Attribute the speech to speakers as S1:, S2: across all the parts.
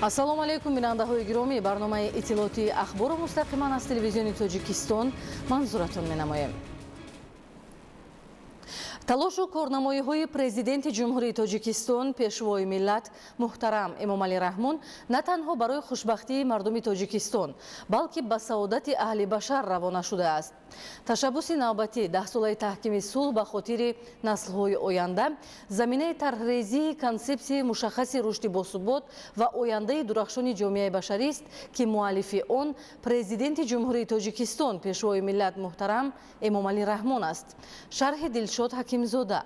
S1: ассалому алейкум бинандаҳои гиромӣ, барномаи иттилоъоти ахбору мустақиман аз телевизиони Тоҷикистон манзуратон менамоем. талошу корнамоиҳои президенти ҷумҳурии Тоҷикистон пешвои миллат муҳтарам Эмомалӣ Раҳмон на танҳо барои хушбахтии мардуми Тоҷикистон, балки ба саодати аҳли башар равона шудааст. Ташаббуси навбатӣ 10 солаи таҳкими сулҳ ба хотири наслҳои оянда, заминаи тарҳрезии консепсияи мушаххаси рушди босубот ва ояндаи дурахшони ҷомеаи башарист, ки муаллифи он президенти ҷумҳурии Тоҷикистон пешвои миллат муҳтарам Эмомалӣ Раҳмон аст. шарҳи Дилшод Ҳакимзода.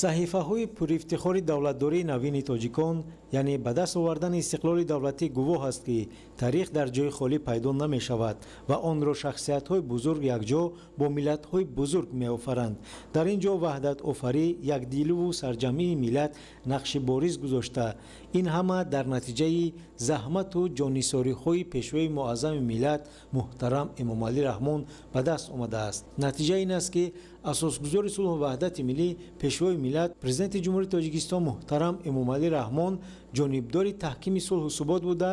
S2: саҳифаҳои пурифтихори давлатдории навини тоҷикон, яъне ба даст овардани истиқлоли давлатӣ гувоҳ аст, ки таърих дар ҷои холӣ пайдо намешавад ва онро шахсиятҳои бузург якҷо бо миллатҳои бузург меофаранд. дар ин ҷо ваҳдатофарӣ, якдиливу сарҷамъии миллат нақши борис гузошта, ин ҳама дар натиҷаи заҳмату ҷонисориҳои пешвои муаззами миллат муҳтарам Эмомалӣ Раҳмон ба даст омадааст. натиҷа ин аст, ки асосгузори сулҳу ваҳдати миллӣ пешвои миллат президенти ҷумҳурии Тоҷикистон муҳтарам Эмомалӣ Раҳмон ҷонибдори таҳкими сулҳу субот буда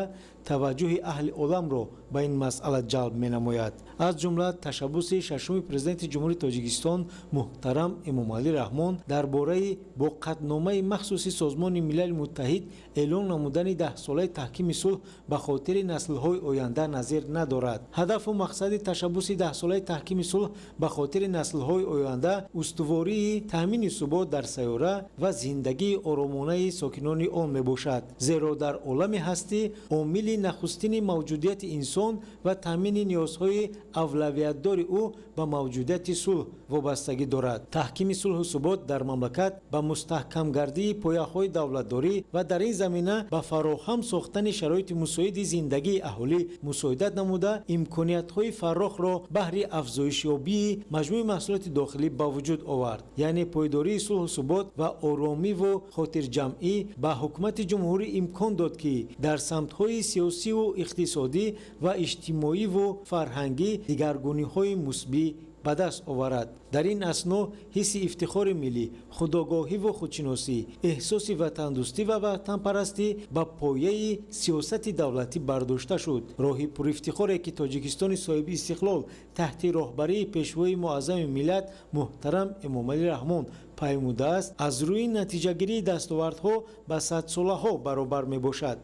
S2: таваҷҷӯҳи аҳли оламро ба ин масъала ҷалб менамояд. аз ҷумла ташаббуси шашуми президенти ҷумҳурии Тоҷикистон муҳтарам Эмомалӣ Раҳмон дар бораи бо қатномаи махсуси Созмони Милали Муттаҳид эълон намудани 10 солаи таҳкими сулҳ ба хотири наслҳои оянда назир надорад. ҳадафу мақсади ташаббуси 10 солаи таҳкими сулҳ ба хотири наслҳои оянда устувории таъмини субот дар сайёра ва зиндагии оромонаи сокинони он мебошад, зеро дар олами ҳастӣ омили нахустини мавҷудияти инсон ва таъмини ниёзҳои авлавиятдори ӯ ба мавҷудияти сулҳ вобастагӣ дорад. таҳкими сулҳу субот дар мамлакат ба мустаҳкамгардии пояҳои давлатдорӣ ва дар ин замина ба фароҳам сохтани шароити мусоиди зиндагии аҳолӣ мусоидат намуда, имкониятҳои фаррохро баҳри афзоишёбии маҷмӯи маҳсулоти дохилӣ ба вуҷуд овард, яъне пойдории сулҳу субот ва оромиву хотирҷамъӣ ба ҳукумати ҷумҳурӣ имкон дод, ки дар самтҳои сиёсиву иқтисодӣ ва иҷтимоиву фарҳангӣ дигаргуниҳои мусбӣ ба даст оварад. дар ин асно ҳисси ифтихори миллӣ, худогоҳиву худшиносӣ, эҳсоси ватандӯстӣ ва ватанпарастӣ ба пояи сиёсати давлатӣ бардошта шуд. роҳи пурифтихоре, ки Тоҷикистони соҳиби истиқлол таҳти роҳбарии пешвои муаззами миллат муҳтарам Эмомалӣ Раҳмон паймудааст, аз рӯи натиҷагирии дастовардҳо ба садсолаҳо баробар мебошад.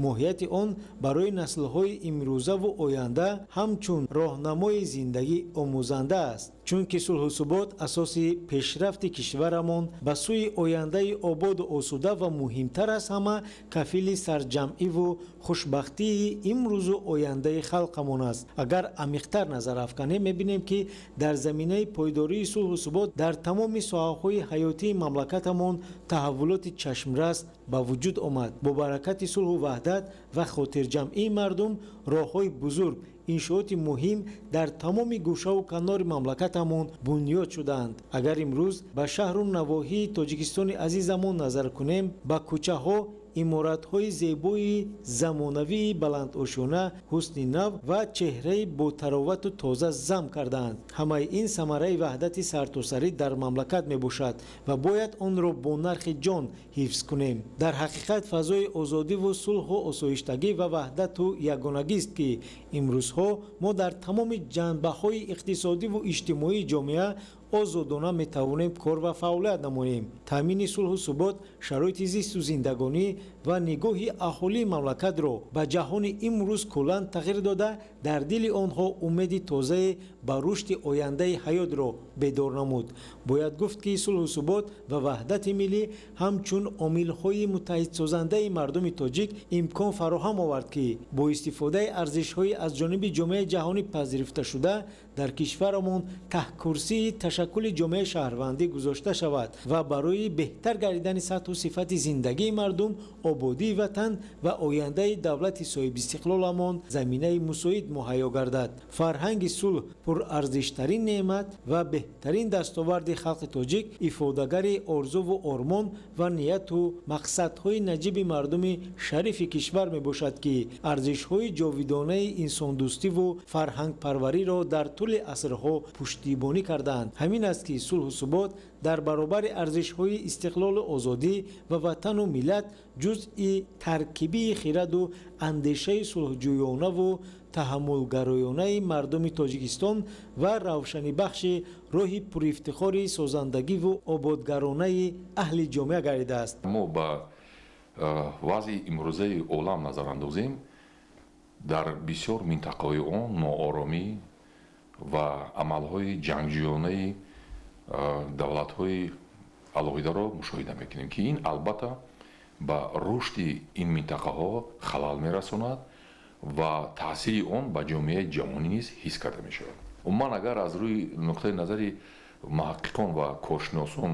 S2: моҳияти он барои наслҳои имрӯзаву оянда ҳамчун роҳнамои зиндагӣ омӯзанда аст, чунки сулҳу субот асоси пешрафти кишварамон ба сӯи ояндаи ободу осуда ва муҳимтар аз ҳама кафили сарҷамъиву хушбахтии имрӯзу ояндаи халқамон аст. агар амиқтар назар афканем, мебинем, ки дар заминаи пойдории сулҳу субот дар тамоми соҳаҳои ҳаётии мамлакатамон таҳаввулоти чашмрас ба вуҷуд омад. бо баракати сулҳу ваҳдат ва хотирҷамъии мардум роҳҳои бузург, иншооти муҳим дар тамоми гӯшаву канори мамлакатамон бунёд шудаанд. агар имрӯз ба шаҳру навоҳии Тоҷикистони азизамон назар кунем, ба кӯчаҳо иморатҳои зебои замонавии баландошона ҳусни нав ва чеҳраи ботаровату тоза зам кардаанд. ҳамаи ин самараи ваҳдати сартосарӣ дар мамлакат мебошад ва бояд онро бо нархи ҷон ҳифз кунем. дар ҳақиқат фазои озодиву сулҳу осоиштагӣ ва ваҳдату ягонагист, ки имрӯзҳо мо дар тамоми ҷанбаҳои иқтисодиву иҷтимоии ҷомеа озодона метавонем кор ва фаъолият намоем. таъмини сулҳу субот шароити зисту зиндагонӣ ва нигоҳи аҳолии мамлакатро ба ҷаҳони имрӯз куллан тағйир дода, дар дили онҳо умеди тозае ба рушди ояндаи ҳаётро бедор намуд. бояд гуфт, ки сулҳу субот ва ваҳдати миллӣ ҳамчун омилҳои муттаҳидсозандаи мардуми тоҷик имкон фароҳам овард, ки бо истифодаи арзишҳои аз ҷониби ҷомеаи ҷаҳонӣ пазирифташуда дар кишварамон таҳкурсии ташаккули ҷомеаи шаҳрвандӣ гузошта шавад ва барои беҳтар гардидани сатҳу сифати зиндагии мардум, ободии ватан ва ояндаи давлати соҳибистиқлоламон заминаи мусоид муҳайё гардад. Фарҳанги сулҳ пурарзиштарин неъмат ва беҳтарин дастоварди халқи тоҷик, ифодагари орзуву ормон ва нияту мақсадҳои наҷиби мардуми шарифи кишвар мебошад, ки арзишҳои ҷовидонаи инсондӯстиву фарҳангпарвариро дар тӯли асрҳо пуштибонӣ кардаанд. Ҳамин аст, ки сулҳу субот дар баробари арзишҳои истиқлолу озодӣ ва ватану миллат ҷузъи таркибии хираду андешаи сулҳҷӯёнаву таҳаммулгароёнаи мардуми Тоҷикистон ва равшанибахши роҳи пурифтихори созандагиву ободгаронаи аҳли ҷомеа гардидааст.
S3: мо ба вазъи имрӯзаи олам назарандозем. дар бисёр минтақаҳои он нооромӣ ва амалҳои ҷангҷӯёнаи давлатҳои алоҳидаро мушоҳида мекунем, ки ин албатта ба рушди ин минтақаҳо халал мерасонад ва таъсири он ба ҷомеаи ҷаҳонӣ низ ҳис карда мешавад. умуман агар аз рӯи нуқтаи назари муҳаққиқон ва коршиносон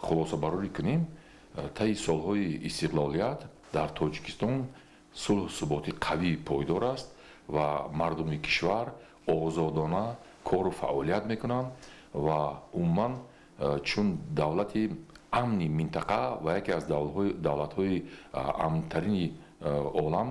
S3: хулосабарорӣ кунем, таи солҳои истиқлолият дар Тоҷикистон сулҳу суботи қавӣ пойдор аст ва мардуми кишвар озодона кору фаъолият мекунанд ва умуман чун давлати амни минтақа ва яке аз давлатҳои амнтарини олам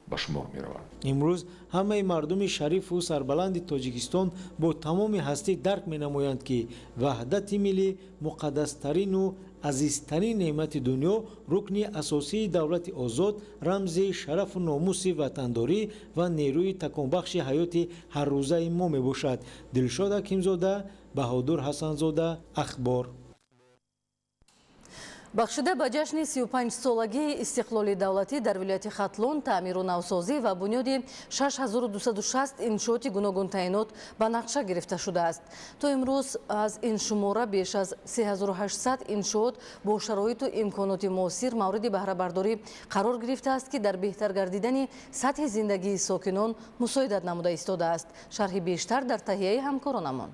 S3: ба шумор меравад.
S2: имрӯз ҳамаи мардуми шарифу сарбаланди Тоҷикистон бо тамоми ҳастӣ дарк менамоянд, ки ваҳдати миллӣ муқаддастарину азизтарин неъмати дунё, рукни асосии давлати озод, рамзи шарафу номуси ватандорӣ ва нерӯи таконбахши ҳаёти ҳаррӯзаи мо мебошад. Дилшод Акимзода, Баҳодур Ҳасанзода, Ахбор.
S1: бахшида ба ҷашни 35-солагии истиқлоли давлатӣ дар вилояти Хатлон таъмиру навсозӣ ва бунёди 6260 иншооти гуногун таъинот ба нақша гирифта шудааст. То имрӯз аз ин шумора беш аз 3800 иншоот бо шароиту имконоти муосир мавриди баҳрабардорӣ қарор гирифтааст, ки дар беҳтар гардидани сатҳи зиндагии сокинон мусоидат намуда истодааст. шарҳи бештар дар таҳияи ҳамкоронамон.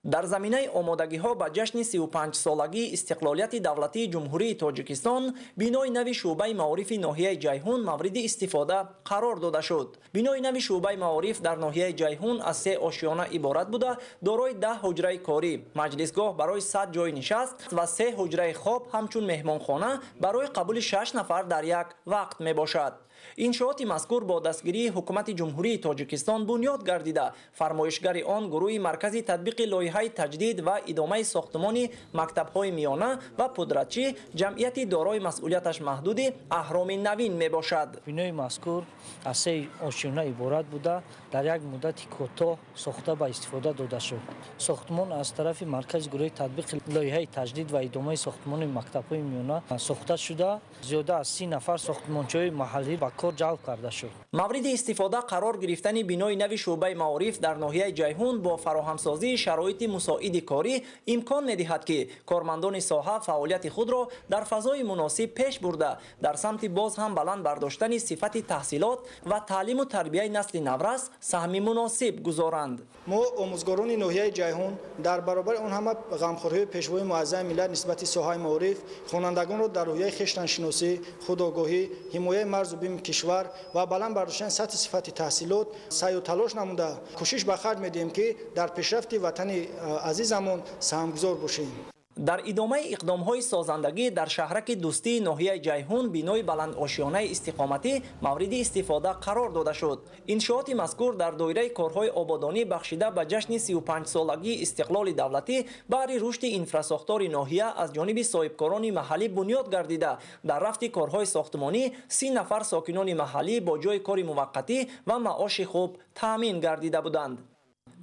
S4: дар заминаи омодагиҳо ба ҷашни 35-солагии истиқлолияти давлатии ҷумҳурии Тоҷикистон бинои нави шуъбаи маорифи ноҳияи Ҷайҳун мавриди истифода қарор дода шуд. бинои нави шуъбаи маориф дар ноҳияи Ҷайҳун аз 3 ошёна иборат буда, дорои 10 ҳуҷраи корӣ, маҷлисгоҳ барои 100 ҷойи нишаст ва 3 ҳуҷраи хоб ҳамчун меҳмонхона барои қабули 6 нафар дар як вақт мебошад. иншооти мазкур бо дастгирии ҳукумати ҷумҳурии Тоҷикистон бунёд гардида, фармоишгари он гурӯҳи маркази татбиқи лоиҳаи таҷдид ва идомаи сохтмони мактабҳои миёна ва пудратчӣ ҷамъияти дорои масъулияташ маҳдуди Аҳроми Навин мебошад.
S5: бинои мазкур аз 3 ошёна иборат буда, дар як муддати кӯтоҳ сохта ба истифода дода шуд. сохтмон аз тарафи маркази гурӯҳи татбиқи лоиҳаи таҷдид ва идомаи сохтмони мактабҳои миёна сохта шуда, зиёда аз 30 нафар сохтмончиҳои маҳаллӣ ба кор ҷалб карда шуд. мавриди истифода қарор гирифтани бинои нави шуъбаи маориф дар ноҳияи Ҷайҳун бо фароҳамсозии шароити мусоиди корӣ имкон медиҳад, ки кормандони соҳа фаъолияти худро дар фазои муносиб пеш бурда, дар самти боз ҳам баланд бардоштани сифати таҳсилот ва таълиму тарбияи насли наврас саҳми муносиб гузоранд.
S6: мо омӯзгорони ноҳияи Ҷайҳун дар баробари он ҳама ғамхӯрии пешвои муаззами миллат нисбати соҳаи маориф хонандагонро дар рӯяи хештаншиносӣ, худогоҳӣ, ҳимояи марзу бими кишвар ва баланд бардоштани сатҳи сифати таҳсилот саъю талош намуда кӯшиш ба харҷ медиҳем, ки дар пешрафти ватани азизамон саҳмгузор бошем.
S4: дар идомаи иқдомҳои созандагӣ дар шаҳраки дӯстии ноҳияи Ҷайҳун бинои баландошёнаи истиқоматӣ мавриди истифода қарор дода шуд. иншооти мазкур дар доираи корҳои ободонӣ бахшида ба ҷашни 35-солагии истиқлоли давлатӣ баҳри рушди инфрасохтори ноҳия аз ҷониби соҳибкорони маҳаллӣ бунёд гардида, дар рафти корҳои сохтмонӣ 30 нафар сокинони маҳаллӣ бо ҷои кори муваққатӣ ва маоши хуб таъмин гардида буданд.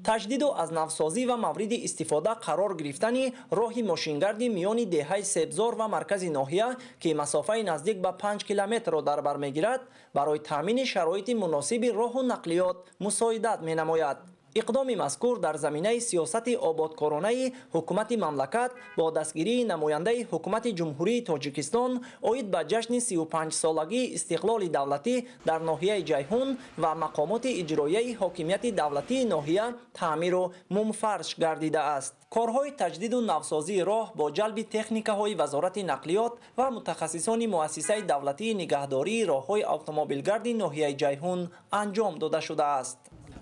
S4: таҷдиду аз навсозӣ ва мавриди истифода қарор гирифтани роҳи мошингарди миёни деҳаи Себзор ва маркази ноҳия, ки масофаи наздик ба 5 километрро дар бар мегирад, барои таъмини шароити муносиби роҳу нақлиёт мусоидат менамояд. اقدام مذکور در زمینه سیاست آبادکارانه حکومت مملکت با دستگیری نماینده حکومت جمهوری تاجیکستان اوید به جشن 35 سالگی استقلال دولتی در ناحیه جیهون و مقامات اجرایی حاکمیت دولتی ناحیه تعمیر و منفرش گردیده است. کارهای تجدید و نوسازی راه با جلب تکنیک‌های وزارت نقلیات و متخصصان مؤسسه دولتی نگهداری راه‌های اتومبیلگرد ناحیه جیهون انجام داده شده است.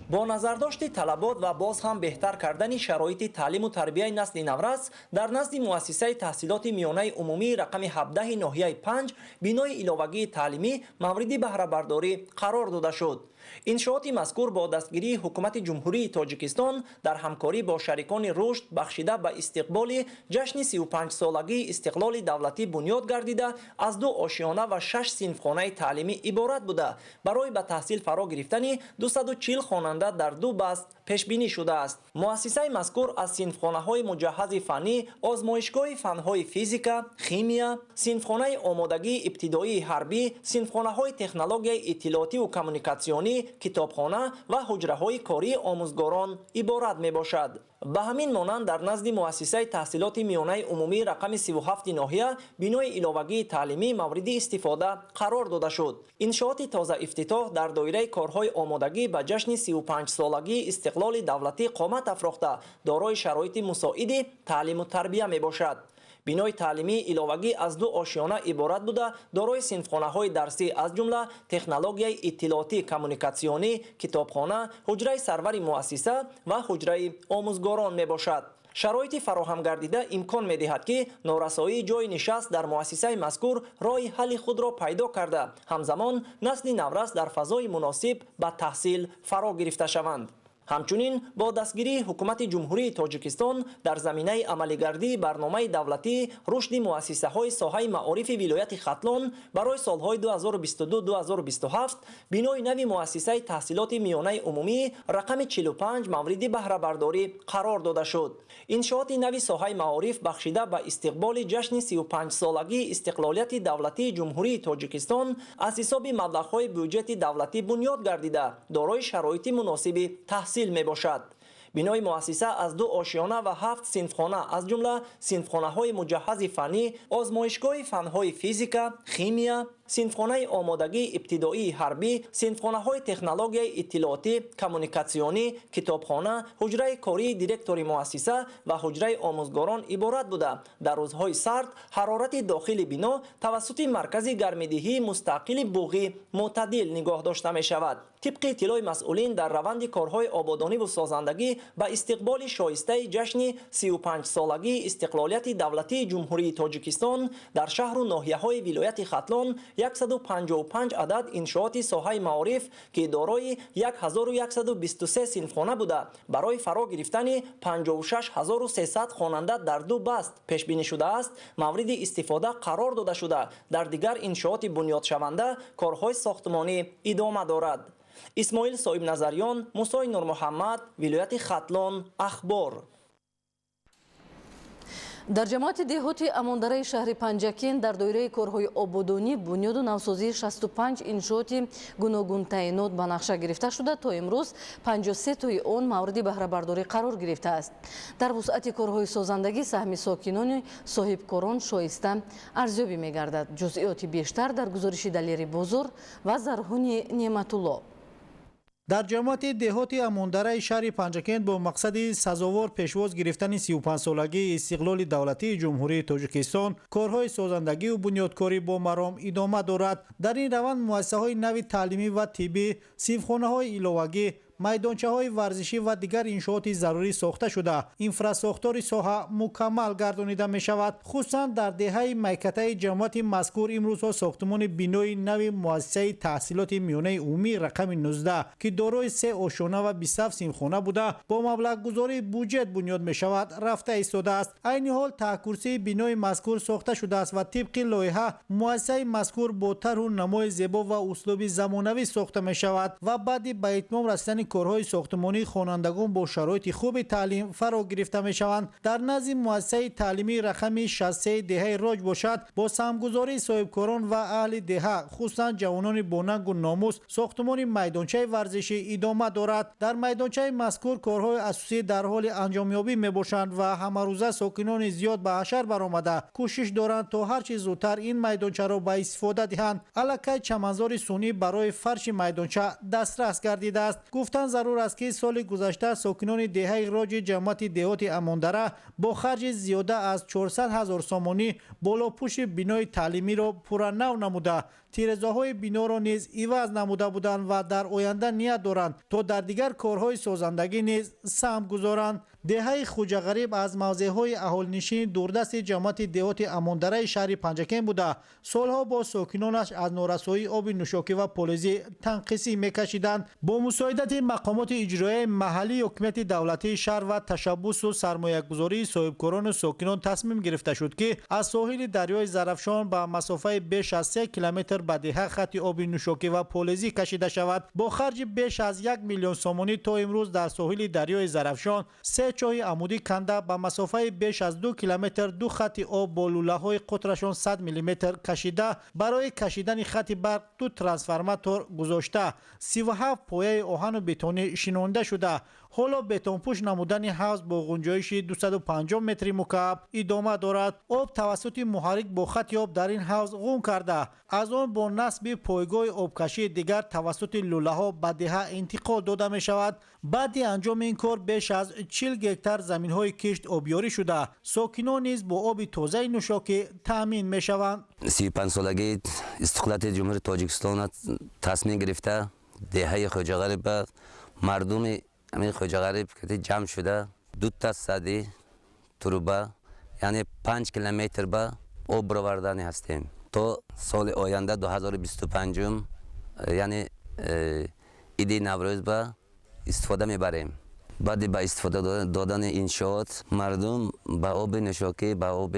S4: با نظرداشت طلبات و باز هم بهتر کردن شرایط تعلیم و تربیت نسل نورس در نزد مؤسسه تحصیلات میانه عمومی رقم 17 ناحیه 5 بینای علاوگی تعلیمی مورد بهره برداری قرار داده شد. انشاءات مذکور با دستگیری حکومت جمهوری تاجیکستان در همکاری با شریکان رشد بخشیده به استقبال جشن 35 سالگی استقلال دولتی بنیاد گردیده از 2 آشیانه و 6 صنفخانه تعلیمی عبارت بوده. برای به تحصیل فرا گرفتن 240 خواننده در 2 بست پیش بینی شده است. مؤسسه مذکور از صنفخانه‌های مجهز فنی، آزمایشگاه فن‌های فیزیکا، شیمیا، صنفخانه آمادگی ابتدایی حربی، صنفخانه‌های تکنولوژی اطلاعاتی و کمیونیکاسیونی، کتابخانه و حجره‌های کاری آموزگاران عبارت میباشد. به همین مانند در نزد مؤسسه تحصیلات میانه عمومی رقم 37 ناحیه بینای علاوگی تعلیمی مورد استفاده قرار داده شد. انشاءات تازه افتتاح در دایره کارهای آمادگی به جشن 35 سالگی استقلال دولتی قامت افراخته دارای شرایط مساعد تعلیم و تربیت میباشد. بینای تعلیمی علاوگی از 2 آشیانه عبارت بوده دارای صنفخانه‌های درسی از جمله تکنولوژی اطلاعاتی کمیونیکاسیونی، کتابخانه، حجره سرور مؤسسه و حجره آموزگاران می باشد. شرایط فراهم گردیده امکان می دهد که نارسایی جای نشست در مؤسسه مذکور راه حل خود را پیدا کرده همزمان نسل نورس در فضای مناسب به تحصیل فرا گرفته شوند. همچنین با دستگیری حکومت جمهوری تاجیکستان در زمینه عملیگردی برنامه دولتی رشد مؤسسه‌های ساحه معارف ولایت ختلان برای سالهای 2022-2027 بینای نوی مؤسسه تحصیلات میانه عمومی رقم 45 مورد بهره برداری قرار داده شد. انشاءات نوی ساحه معارف بخشیده به استقبال جشن 35 سالگی استقلالیت دولتی جمهوری تاجیکستان از حساب مبلغ‌های بودجه دولتی بنیاد گردیده دارای شرایط مناسب تحصیل می باشد. بینای مؤسسه از 2 آشیانه و 7 صنفخانه از جمله صنفخانه‌های مجهز فنی، آزمایشگاه فن‌های فیزیکا، شیمیا، صنفخانه آمادگی ابتدایی حربی، صنفخانه‌های تکنولوژی اطلاعاتی کمیونیکاسیونی، کتابخانه، حجره کاری دیرکتوری مؤسسه و حجره آموزگاران عبارت بوده. در روزهای سرد حرارت داخل بنا توسط مرکز گرمایدهی مستقل بوغی معتدل نگاه داشته می شود. طبق اطلاع مسئولین در روند کارهای آبادانی و سازندگی به استقبال شایسته جشن 35 سالگی استقلالیت دولتی جمهوری تاجیکستان در شهر و ناحیه‌های ولایت ختلان 155 عدد انشاءات ساحه معارف که دارای 1123 صنفخانه بوده برای فرا گرفتن 56300 خواننده در 2 بست پیش بینی شده است مورد استفاده قرار داده شده. در دیگر انشاءات بنیاد شونده کارهای ساختمانی ادامه دارد. اسماعیل صاحب نظریان، موسی نور محمد، ولایت ختلان، اخبار.
S1: در جماعت دهاتی امانداره شهر پنجکین در دایره کارهای آبادانی بنیاد و نوسازی 65 انشاءات گوناگون تعیینات به نقشه گرفته شده تا امروز 53 تای آن مورد بهره برداری قرار گرفته است. در وسعت کارهای سازندگی سهم ساکنان صاحبکاران شایسته ارزیابی می‌گردد. جزئیات بیشتر در گزارش دلیر بازار و زرهون نعمت‌الله.
S7: در جماعت دهاتی امانداره شهر پنجکین با مقصد سزاوار پیشواز گرفتن 35 سالگی استقلال دولتی جمهوری تاجیکستان کارهای سازندگی و بنیادکاری با مرام ادامه دارد. در این روند مؤسسه‌های نوی تعلیمی و طبی، صنفخانه‌های علاوگی، میدانچه‌های ورزشی و دیگر انشاءات ضروری ساخته شده اینفراستراکچور ساحه مکمل گردانیده می شود. خصوصا در دهه میکته جماعت مذکور امروزها ساختمان بینای نوی مؤسسه تحصیلات میانه عمومی رقم 19 که دارای 3 آشیانه و 27 صنفخانه بوده با مبلغ گذاری بودجه بنیاد می شود رفته ایستاده است. عین حال ته‌کرسی بینای مذکور ساخته شده است و طبق لایحه مؤسسه مذکور با طرح و نمای زیبا و اسلوب زمانوی ساخته می شود و بعد به اتمام رسیدن کارهای ساختمانی خوانندگان با شرایط خوب تعلیم فرا گرفته می شوند. در نزد مؤسسه تعلیمی رقم 63 دهه راج باشد با سهمگذاری صاحبکاران و اهل دهه خصوصا جوانان با ننگ و ناموس ساختمان میدانچه ورزشی ادامه دارد. در میدانچه مذکور کارهای اساسی در حال انجامیابی می باشند و همه روزه ساکنان زیاد به حشر برآمده کوشش دارند تا هر چه زودتر این میدانچه را به استفاده دهند. الکی چمنزار سونی برای فرش میدانچه دسترس گردیده است. گفتن ضرور است که سال گذشته ساکنان دهه راج جماعت دهات اماندره با خرج زیاده از 400,000 سامانی بالاپوش بنای تعلیمی را پرنو نموده تیره‌زاهای بنا را نیز عوض نموده بودند و در آینده نیت دارند تا در دیگر کارهای سازندگی نیز سهم گذارند. دهه خوجا غریب از موضعهای اهالینشین دوردست جماعت دهات اماندره شهر پنجکین بوده سالها با ساکنانش از نارسایی آب نوشاکی و پلیزی تنقیصی میکشیدند. با مساعدت مقامات اجرایی محلی حکومت دولتی شهر و تشبث و سرمایه‌گذاری صاحبکاران و ساکنان تصمیم گرفته شد که از ساحل دریای زرافشان به مسافت بیش از 3 کیلومتر به دهه خط آب نوشاکی و پلیزی کشیده شود. با خرج بیش از 1 میلیون سامانی تا امروز در ساحل دریای زرافشان 3 چاه عمودی کنده به مسافت بیش از 2 کیلومتر دو خط آب با لوله‌های قطرشان 100 میلیمتر کشیده برای کشیدن خط برق 2 ترانسفورماتور گذاشته 37 پایه آهن و بتونی شنونده شده. حالا بتونپوش نمودن حوض با گنجایش 250 متر مکعب ادامه دارد. آب توسط محرک با خط آب در این حوض غون کرده از آن با نصب پایگاه آبکشی دیگر توسط لوله ها به دهه انتقال داده می شود. بعد انجام این کار بیش از 40 گکتار زمین های کشت آبیاری شده. ساکنان نیز با آب تازه نوشاکی تامین می شوند.
S8: 35 سالگی استقلال جمهوری تاجیکستان تصمیم گرفته دهه خوجا غریب مردم همین خوجا غریب که جمع شده 2 تا سدی تروبه یعنی 5 کیلومتر به آب برآوردن هستیم تا سال آینده 2025 یعنی ایده نوروز به استفاده میبریم. بعد به استفاده دادن انشاءات مردم به آب نوشاکی به آب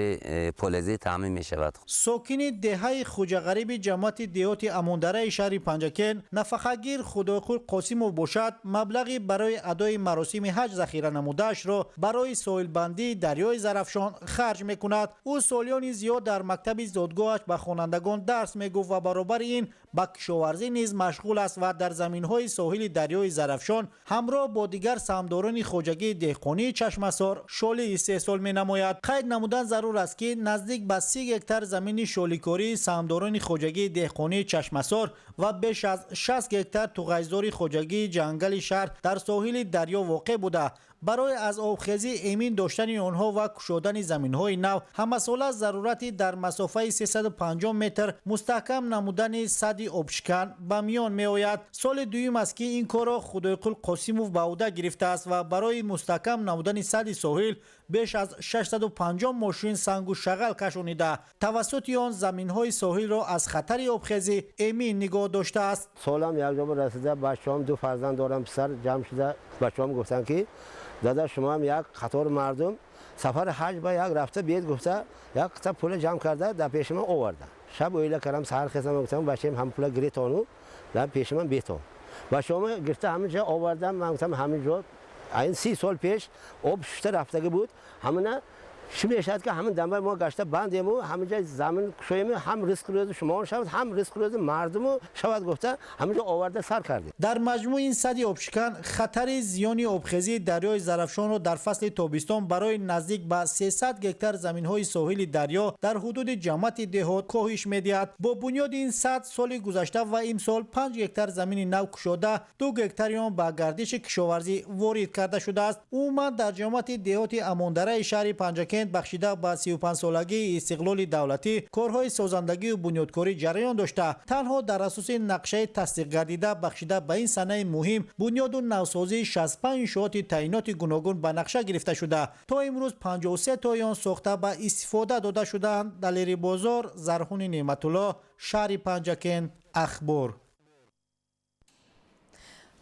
S8: پلیزی تامین می شود.
S7: ساکن دهه خوجا غریب جماعت دهات اماندره شهر پنجکین نفقه‌گیر خدایخور قاسمو باشد مبلغی برای ادای مراسم حج ذخیره نموده‌اش را برای ساحل بندی دریای زرافشان خرج میکند. او سالیان زیاد در مکتب زادگاهش به خوانندگان درس میگفت و برابر این به کشاورزی نیز مشغول است و در زمین‌های ساحل دریای زرافشان همراه با دیگر سهامداران خوجگی دهقانی چشمسار شالی استحصال می‌نماید. قید نمودن ضرور است که نزدیک به 30 هکتار زمین شالیکاری سهامداران خوجگی دهقانی چشمسار و بیش از 60 هکتار توغیزداری خوجگی جنگل شهر در ساحل دریا واقع بوده. برای از آبخیزی امین داشتن آنها و کشودن زمین‌های نو همساله ضرورتی در مسافه 350 متر مستحکم نمودن سد آبشکن به میان می‌آید. سال دوم است که این کار را خدایقل قاسموف به عهده گرفته است و برای مستحکم نمودن سد ساحل بیش از 650 ماشین سنگ و شغل کشانیده توسط آن زمین‌های ساحل را از خطر آبخیزی امین نگاه داشته است.
S9: سالم یک جا رسیده بچه‌ام 2 فرزند دارم پسر جمع شده بچه‌ام گفتن که دادا شما هم یک قطار مردم سفر حج با یک رفته بیاد گفته یک قطعه پول جمع کرده در پیش من آورده شب اویله کردم سحر خیزم گفتم بچه‌م هم پول گریتانو در پیش من بیتون و شما گرفته همین جا آوردم من گفتم همین جا این 30 سال پیش آب شته رفتگی بود همونه چی میشد که همین دنبال ما گشته بندیم و همینجا زمین کشویم هم ریسک روز شما شود هم ریسک روز مردم شود گفته همینجا آورده سر کردیم.
S7: در مجموع این سد آبشکن خطر زیان آبخیزی دریای زرافشان را در فصل تابستان برای نزدیک به 300 هکتار زمین‌های ساحل دریا در حدود جماعت دهات کاهش می‌دهد. با بنیاد این سد سال گذشته و امسال 5 هکتار زمین نو کشوده 2 هکتار آن به گردش کشاورزی وارد کرده شده است. عموما در جماعت دهات اماندره شهر پنجکین بخشیده به 35 سالگی استقلال دولتی کارهای سازندگی و بنیادکاری جریان داشته. تنها در اساس نقشه تصدیق گردیده بخشیده به این صنایع مهم بنیاد و نوسازی 65 انشاءات تعیینات گوناگون به نقشه گرفته شده. تا امروز 53 تا آن ساخته به استفاده داده شده‌اند. دلیری بازار زرهون نعمت الله شهر پنجکین اخبار.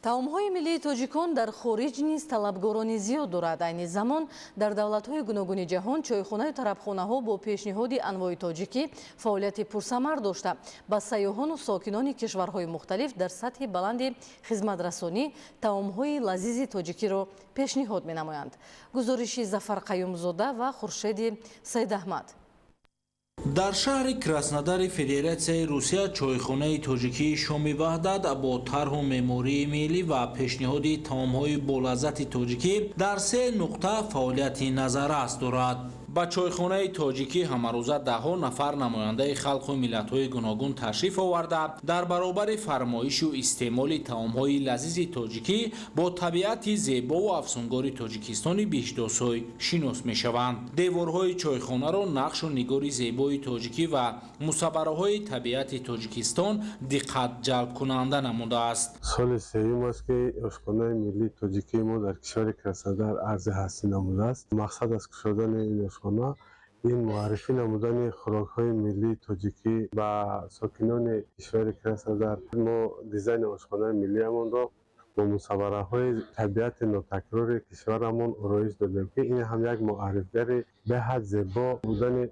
S1: таомҳои миллии тоҷикон дар хориҷ низ талабгорони зиёд дорад. айни замон дар давлатҳои гуногуни ҷаҳон чойхонаю тарабхонаҳо бо пешниҳоди анвои тоҷикӣ фаъолияти пурсамар дошта ба сайёҳону сокинони кишварҳои мухталиф дар сатҳи баланди хизматрасонӣ таомҳои лазизи тоҷикиро пешниҳод менамоянд. гузориши Зафар Қаюмзода ва Хуршеди Саидаҳмад.
S10: дар шаҳри Краснодари Федератсияи Русия чойхонаи тоҷикии Шоми Ваҳдат бо тарҳу меъмории миллӣ ва пешниҳоди таомҳои болаззати тоҷикӣ дар 3 нуқта фаъолияти назаррас дорад. ба чойхонаи тоҷикӣ ҳамарӯза даҳҳо нафар намояндаи халқу миллатҳои гуногун ташриф оварда дар баробари фармоишу истеъмоли таомҳои лазизи тоҷикӣ бо табиати зебову афсунгори Тоҷикистони биҳшдосӯй шинос мешаванд. деворҳои чойхонаро нақшу нигори зебои тоҷикӣ ва мусаввараҳои табиати Тоҷикистон диққат ҷалбкунанда намудааст.
S11: соли сеюм аст ки ошхонаи миллии тоҷикии мо дар кишвари Краснодар арзи ҳастӣ намудааст. мақсад аз кушодани ин ошхона ин муаррифӣ намудани хӯрокҳои миллии тоҷикӣ ба сокинони кишвари Краснодар. мо дизайни ошхонаи миллиамонро бо мусаввараҳои табиати нотакрори кишварамон ороиш додем ки ин ҳам як муаррифгари беҳад зебо будани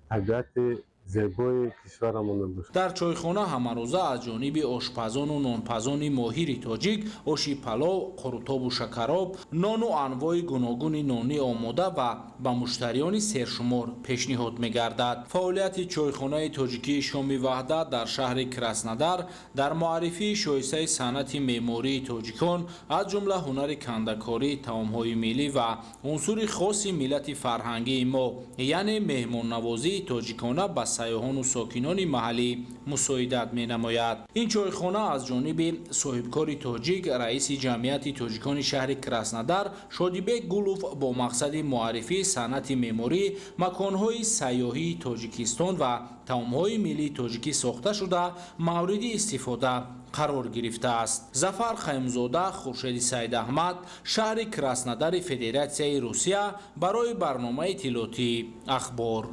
S11: табиати зебои кишварамон мебошад.
S10: дар чойхона ҳамарӯза аз ҷониби ошпазону нонпазони моҳири тоҷик оши палов, қурутобу шакароб, нону анвои гуногуни нони омода ва ба муштариёни сершумор пешниҳод мегардад. фаъолияти чойхонаи тоҷикии Шоми Ваҳдат дар шаҳри Краснодар дар муаррифии шоисаи санъати меъмории тоҷикон аз ҷумла ҳунари кандакорӣ, таомҳои миллӣ ва унсури хоси миллати фарҳангии мо яъне меҳмоннавозии тоҷикона ба сайёҳону сокинони маҳаллӣ мусоидат менамояд. ин чойхона аз ҷониби соҳибкори тоҷик раиси ҷамъияти тоҷикони шаҳри Краснодар Шодибек Гулов бо мақсади муаррифии санъати меъморӣ, маконҳои сайёҳии Тоҷикистон ва таомҳои миллии тоҷикӣ сохта шуда мавриди истифода қарор гирифтааст. Зафар Қаюмзода, Хуршеди Саидаҳмад, шаҳри Краснодари Федератсияи Русия барои барномаи иттилоотии ахбор.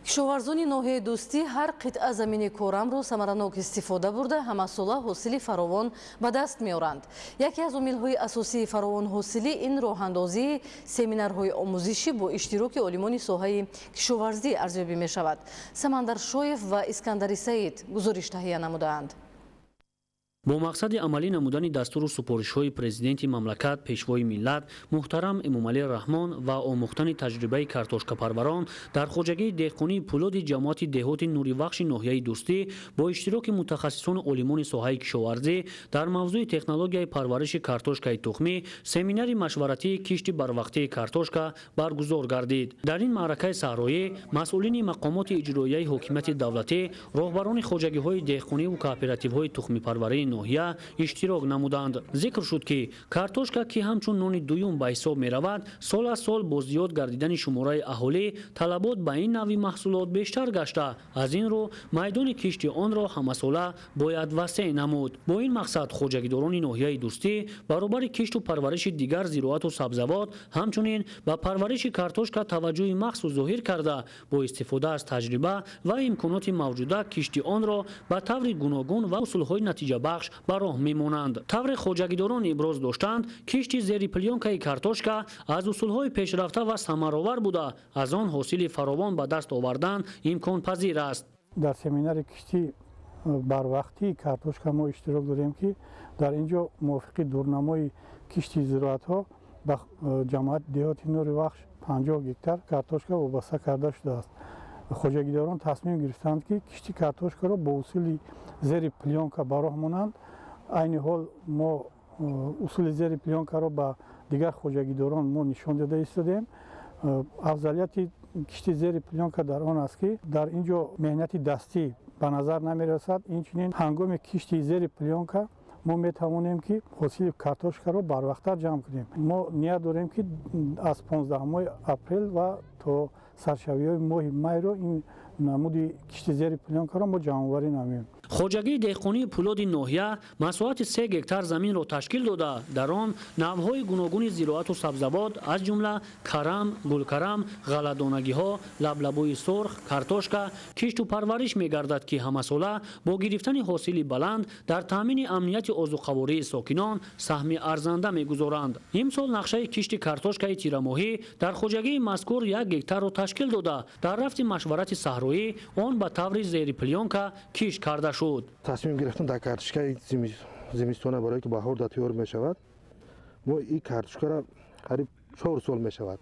S1: кишоварзони ноҳияи дӯстӣ ҳар қитъа замини корамро самаранок истифода бурда ҳамасола ҳосили фаровон ба даст меоранд. яке аз омилҳои асосии фаровонҳосилӣ ин роҳандозии семинарҳои омӯзишӣ бо иштироки олимони соҳаи кишоварзӣ арзёбӣ мешавад. Самандар Шоев ва Искандари Саид гузориш таҳия намудаанд.
S12: бо мақсади амалӣ намудани дастуру супоришҳои президенти мамлакат пешвои миллат муҳтарам Эмомалӣ Раҳмон ва омӯхтани таҷрибаи картошкапарварон дар хоҷагии деҳқонии Пулоди ҷамоати деҳоти нурибахши ноҳияи дӯстӣ бо иштироки мутахассисони олимони соҳаи кишоварзӣ дар мавзӯи технологияи парвариши картошкаи тухмӣ семинари машваратии кишти барвақтии картошка баргузор гардид. дар ин маъракаи саҳроӣ масъулини мақомоти иҷроияи ҳокимияти давлатӣ, роҳбарони хоҷагиҳои деҳқониву кооперативҳои тухмипарварии ноҳия иштирок намуданд. зикр шуд ки картошка ки ҳамчун нони дуюм ба ҳисоб меравад, сол аз сол бо зиёд гардидани шумораи аҳолӣ талабот ба ин навъи маҳсулот бештар гашта, аз ин рӯ майдони кишти онро ҳамасола бояд васеъ намуд. бо ин мақсад хоҷагидорони ноҳияи дӯстӣ баробари кишту парвариши дигар зироату сабзавот, ҳамчунин ба парвариши картошка таваҷҷӯҳи махсус зоҳир карда, бо истифода аз таҷриба ва имконоти мавҷуда кишти онро ба таври гуногун ва усулҳои натиҷабахш ба роҳ мемонанд. тавре хоҷагидорон иброз доштанд, кишти зери плёнкаи картошка аз усулҳои пешрафта ва самаровар буда, аз он ҳосили фаровон ба даст овардан имконпазир аст.
S13: дар семинари кишти барвақтии картошка мо иштирок дорем ки дар инҷо мувофиқи дурнамои кишти зироатҳо ба ҷамоати деҳоти нури бахш 50 гектар картошка вобаста карда шудааст. хоҷагидорон тасмим гирифтанд ки кишти картошкаро бо усули зери плёнка ба роҳ монанд. айни ҳол мо усули зери плёнкаро ба дигар хоҷагидорон мо нишон дода истодем. афзалияти кишти зери плёнка дар он аст ки дар инҷо меҳнати дастӣ ба назар намерасад. инчунин ҳангоми кишти зери плёнка мо метавонем ки ҳосили картошкаро барвақттар ҷамъ кунем. мо ният дорем ки аз 15 моҳи апрел ва то саршавиҳои моҳи майро ин намуди кишти зери плёнкаро мо ҷамъоварӣ намоем.
S12: хоҷагии деҳқонии пӯлоди ноҳия масоҳати 3 гектар заминро ташкил дода, дар он навъҳои гуногуни зироату сабзавот аз ҷумла карам, гулкарам, ғалладонагиҳо, лаблабӯи сурх, картошка, кишту парвариш мегардад ки ҳамасола бо гирифтани ҳосили баланд дар таъмини амнияти озуқавории сокинон саҳми арзанда мегузоранд. Имсол нақшаи кишти картошкаи тирамоҳӣ дар хоҷагии мазкур 1 гектарро ташкил дода, дар рафти машварати саҳроӣ он ба таври зери плёнка кишт карда шуд.
S14: Тасмим гирифтем дар картошкаи зимистона барое ки баҳор дар тайёр мешавад. Мо ин картошкаро қариб 4 сол мешавад.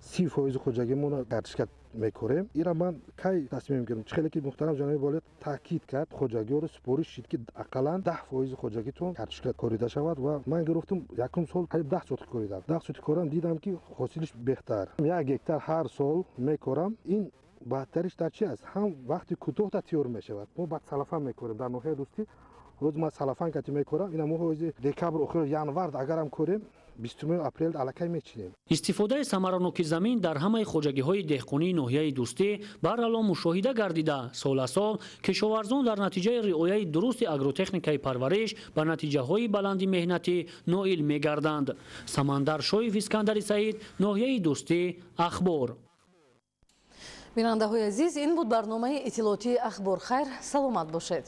S14: 30% хоҷагимона картошка мекорем. Ира ман кай тасмим гирифтем. Хеле ки муҳтарам ҷаноби волид таъкид кард, хоҷагиҳоро супориш шид ки ақаллан 10% хоҷагитон картошка корида шавад ва ман гирифтем якум сол қариб 10 сотик коридам. 10 сотик корам, дидам ки ҳосилиш беҳтар. 1 гектар ҳар сол мекорам. Ин баҳтариш дар чи аст? Ҳам вақти кӯтоҳда тайёр мешавад. Мо ба салафан мекорем дар ноҳияи дӯстӣ. Рӯз ман салафан кати мекорам. Ина мо ҳози декабр охир январ агарам корем 20 апрел алакай мечинем.
S12: Истифодаи самараноки замин дар ҳамаи хоҷагиҳои деҳқонии ноҳияи дӯстӣ баралло мушоҳида гардида, соласол кишоварзон дар натиҷаи риояи дурусти агротехникаи парвариш ба натиҷаҳои баланди меҳнатӣ ноил мегарданд. Самандар Шоев, Искандари Саид, ноҳияи дӯстӣ, Ахбор.
S1: бинандаҳои азиз, ин буд барномаи иттилоотии Ахбор. Хайр, саломат бошед.